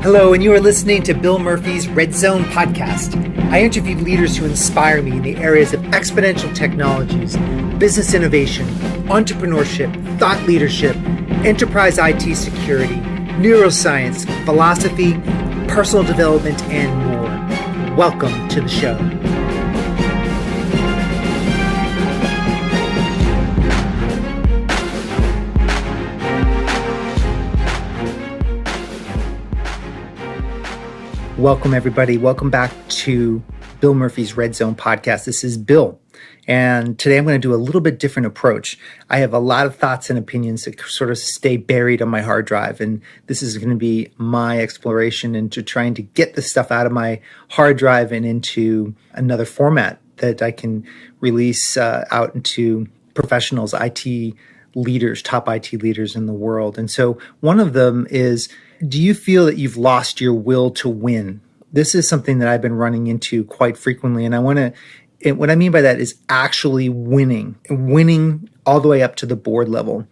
Hello, and you are listening to Bill Murphy's Red Zone podcast. I interview leaders who inspire me in the areas of exponential technologies, business innovation, entrepreneurship, thought leadership, enterprise IT security, neuroscience, philosophy, personal development, and more. Welcome to the show. Welcome, everybody. Welcome back to Bill Murphy's Red Zone podcast. This is Bill, and today I'm going to do a little bit different approach. I have a lot of thoughts and opinions that sort of stay buried on my hard drive, and this is going to be my exploration into trying to get this stuff out of my hard drive and into another format that I can release out into professionals, IT leaders, top IT leaders in the world. And so one of them is, do you feel that you've lost your will to win? This is something that I've been running into quite frequently. And what I mean by that is actually winning all the way up to the board level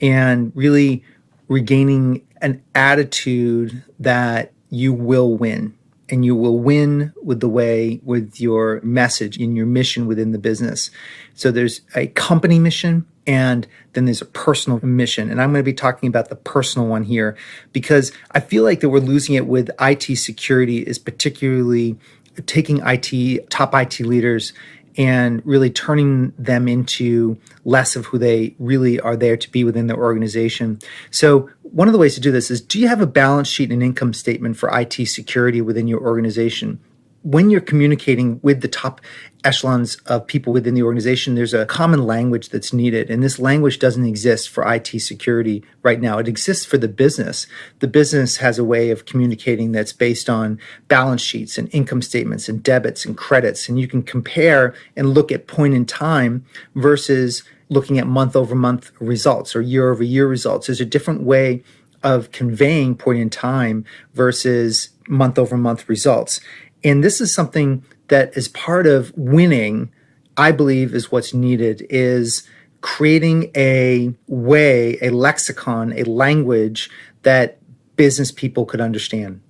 and really regaining an attitude that you will win. And you will win with your message and your mission within the business. So there's a company mission, and then there's a personal mission. And I'm going to be talking about the personal one here because I feel like that we're losing it with IT security, is particularly taking top IT leaders and really turning them into less of who they really are there to be within their organization. So one of the ways to do this is, do you have a balance sheet and income statement for IT security within your organization? When you're communicating with the top echelons of people within the organization, there's a common language that's needed. And this language doesn't exist for IT security right now. It exists for the business. The business has a way of communicating that's based on balance sheets and income statements and debits and credits. And you can compare and look at point in time versus looking at month over month results or year over year results. There's a different way of conveying point in time versus month over month results. And this is something that is part of winning, I believe, is what's needed, is creating a lexicon, a language that business people could understand.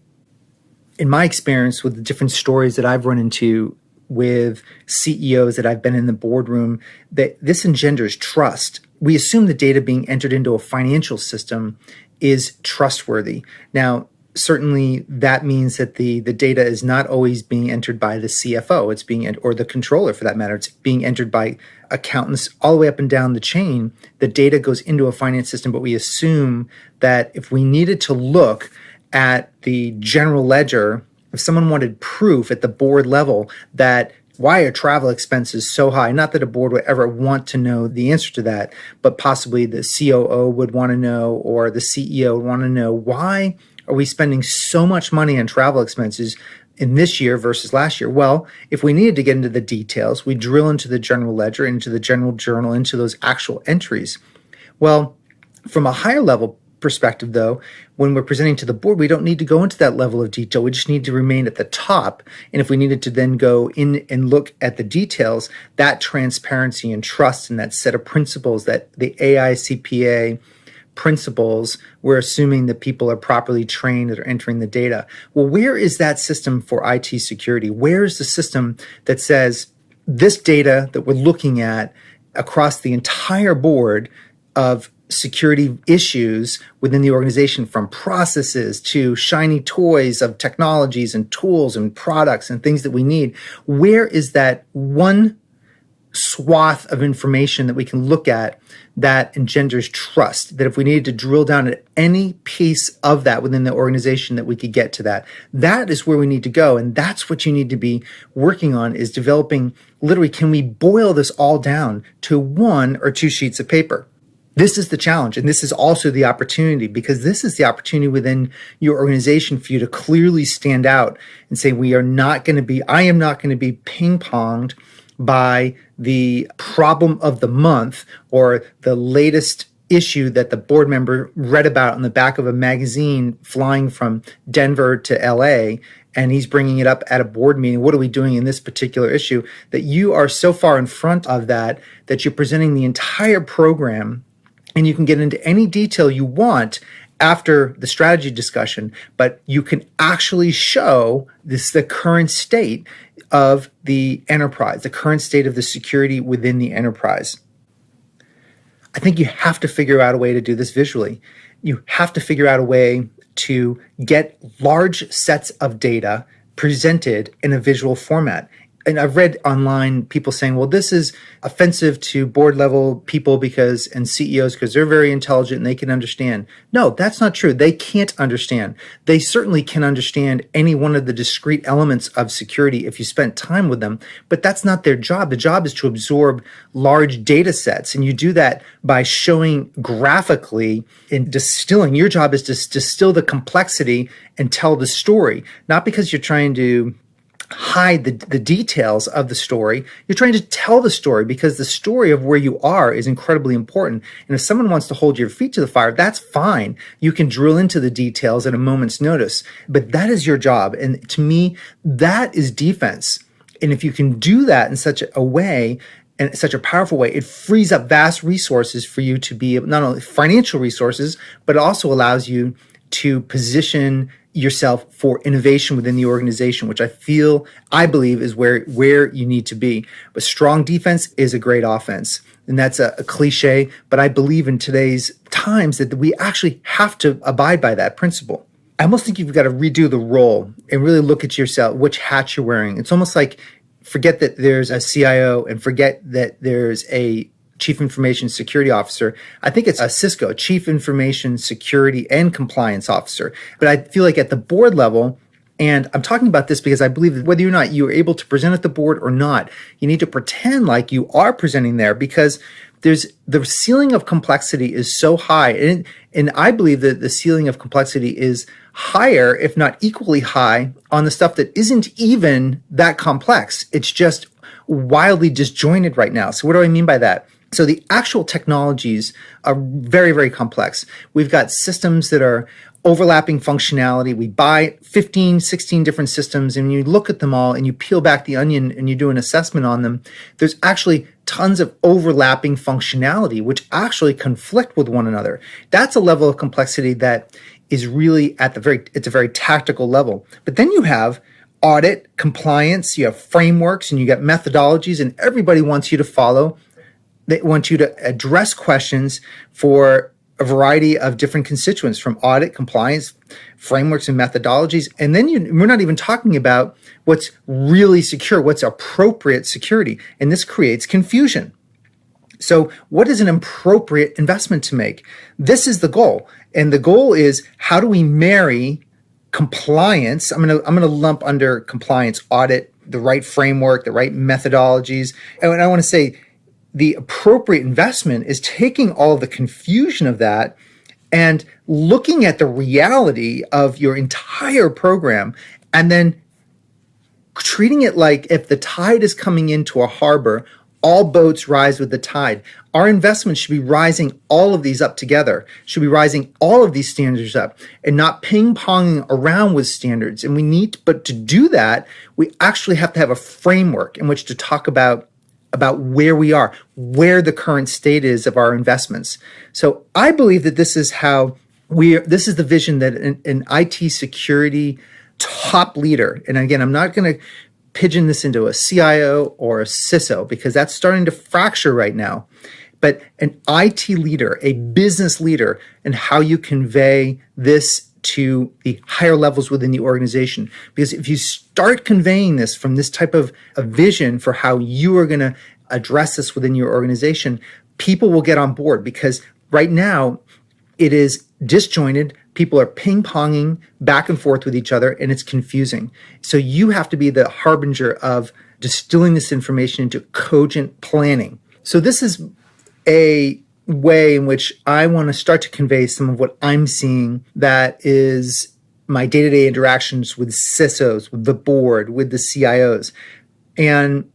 In my experience with the different stories that I've run into with CEOs that I've been in the boardroom, that this engenders trust. We assume the data being entered into a financial system is trustworthy. Now, certainly that means that the data is not always being entered by the CFO, or the controller for that matter. It's being entered by accountants all the way up and down the chain. The data goes into a finance system, but we assume that if we needed to look at the general ledger, if someone wanted proof at the board level that why are travel expenses so high? Not that a board would ever want to know the answer to that, but possibly the COO would want to know, or the CEO would want to know, why are we spending so much money on travel expenses in this year versus last year? Well, if we needed to get into the details, we drill into the general ledger, into the general journal, into those actual entries. Well, from a higher level perspective, though, when we're presenting to the board, we don't need to go into that level of detail. We just need to remain at the top. And if we needed to then go in and look at the details, that transparency and trust and that set of principles that the AICPA principles, we're assuming that people are properly trained that are entering the data. Well, where is that system for IT security? Where is the system that says this data that we're looking at across the entire board of security issues within the organization, from processes to shiny toys of technologies and tools and products and things that we need? Where is that one swath of information that we can look at that engenders trust, that if we needed to drill down at any piece of that within the organization, that we could get to that? That is where we need to go. And that's what you need to be working on, is developing, literally, can we boil this all down to one or two sheets of paper? This is the challenge. And this is also the opportunity, because this is the opportunity within your organization for you to clearly stand out and say, I am not going to be ping-ponged by the problem of the month or the latest issue that the board member read about on the back of a magazine flying from Denver to LA, and he's bringing it up at a board meeting. What are we doing in this particular issue? That you are so far in front of that you're presenting the entire program, and you can get into any detail you want after the strategy discussion, but you can actually show the current state of the enterprise, the current state of the security within the enterprise. I think you have to figure out a way to do this visually. You have to figure out a way to get large sets of data presented in a visual format. And I've read online people saying, well, this is offensive to board level people and CEOs because they're very intelligent and they can understand. No, that's not true. They can't understand. They certainly can understand any one of the discrete elements of security if you spent time with them, but that's not their job. The job is to absorb large data sets. And you do that by showing graphically and distilling. Your job is to distill the complexity and tell the story, not because you're trying to hide the details of the story. You're trying to tell the story because the story of where you are is incredibly important. And if someone wants to hold your feet to the fire, that's fine. You can drill into the details at a moment's notice, but that is your job. And to me, that is defense. And if you can do that in such a way, and such a powerful way, it frees up vast resources for you to be not only financial resources, but it also allows you to position yourself for innovation within the organization, which I believe is where you need to be. But strong defense is a great offense. And that's a cliche, but I believe in today's times that we actually have to abide by that principle. I almost think you've got to redo the role and really look at yourself, which hat you're wearing. It's almost like forget that there's a CIO and forget that there's a Chief Information Security Officer. I think it's a Cisco, Chief Information Security and Compliance Officer. But I feel like at the board level, and I'm talking about this because I believe that whether or not you are able to present at the board or not, you need to pretend like you are presenting there because the ceiling of complexity is so high. And I believe that the ceiling of complexity is higher, if not equally high, on the stuff that isn't even that complex. It's just wildly disjointed right now. So what do I mean by that? So the actual technologies are very, very complex. We've got systems that are overlapping functionality. We buy 15, 16 different systems, and you look at them all and you peel back the onion and you do an assessment on them. There's actually tons of overlapping functionality, which actually conflict with one another. That's a level of complexity that is really it's a very tactical level. But then you have audit, compliance, you have frameworks, and you got methodologies, and everybody wants you to follow. They want you to address questions for a variety of different constituents from audit, compliance, frameworks, and methodologies. And then we're not even talking about what's really secure, what's appropriate security. And this creates confusion. So what is an appropriate investment to make? This is the goal. And the goal is, how do we marry compliance? I'm going to lump under compliance, audit, the right framework, the right methodologies. And I want to say, the appropriate investment is taking all of the confusion of that and looking at the reality of your entire program and then treating it like if the tide is coming into a harbor, all boats rise with the tide. Our investment should be rising all of these up together, should be rising all of these standards up and not ping-ponging around with standards. And but to do that, we actually have to have a framework in which to talk about where we are, where the current state is of our investments. So I believe that this is this is the vision that an IT security top leader, and again, I'm not going to pigeon this into a CIO or a CISO because that's starting to fracture right now, but an IT leader, a business leader, and how you convey this to the higher levels within the organization. Because if you start conveying this from this type of a vision for how you are going to address this within your organization, people will get on board because right now it is disjointed. People are ping-ponging back and forth with each other and it's confusing. So you have to be the harbinger of distilling this information into cogent planning. So this is a way in which I want to start to convey some of what I'm seeing that is my day-to-day interactions with CISOs, with the board, with the CIOs. And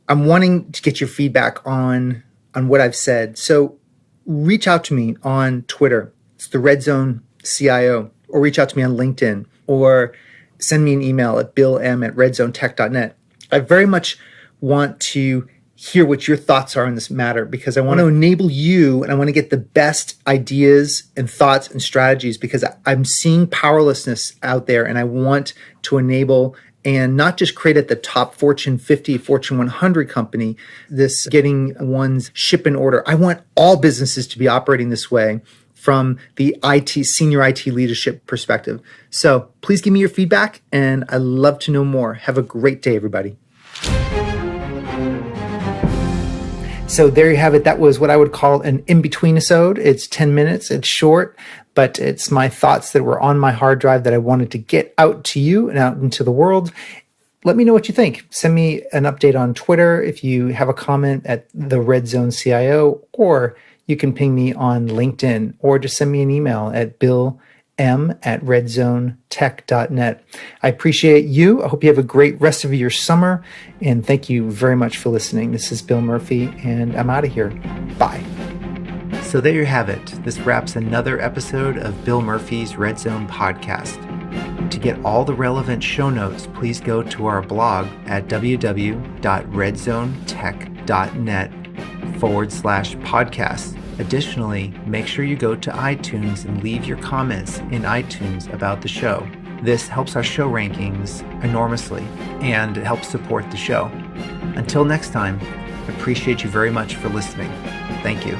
I'm wanting to get your feedback on what I've said. So reach out to me on Twitter. It's the Red Zone CIO, or reach out to me on LinkedIn, or send me an email at billm@redzonetech.net. I very much want to hear what your thoughts are on this matter, because I want to enable you and I want to get the best ideas and thoughts and strategies, because I'm seeing powerlessness out there and I want to enable and not just create at the top Fortune 50, Fortune 100 company, this getting one's ship in order. I want all businesses to be operating this way from the senior IT leadership perspective. So please give me your feedback and I'd love to know more. Have a great day, everybody. So there you have it. That was what I would call an in-between episode. It's 10 minutes. It's short, but it's my thoughts that were on my hard drive that I wanted to get out to you and out into the world. Let me know what you think. Send me an update on Twitter if you have a comment at the Red Zone CIO, or you can ping me on LinkedIn, or just send me an email at billm@redzonetech.net. I appreciate you. I hope you have a great rest of your summer, and thank you very much for listening. This is Bill Murphy, and I'm out of here. Bye. So there you have it. This wraps another episode of Bill Murphy's Red Zone podcast. To get all the relevant show notes, please go to our blog at www.redzonetech.net/podcast. Additionally, make sure you go to iTunes and leave your comments in iTunes about the show. This helps our show rankings enormously and it helps support the show. Until next time, I appreciate you very much for listening. Thank you.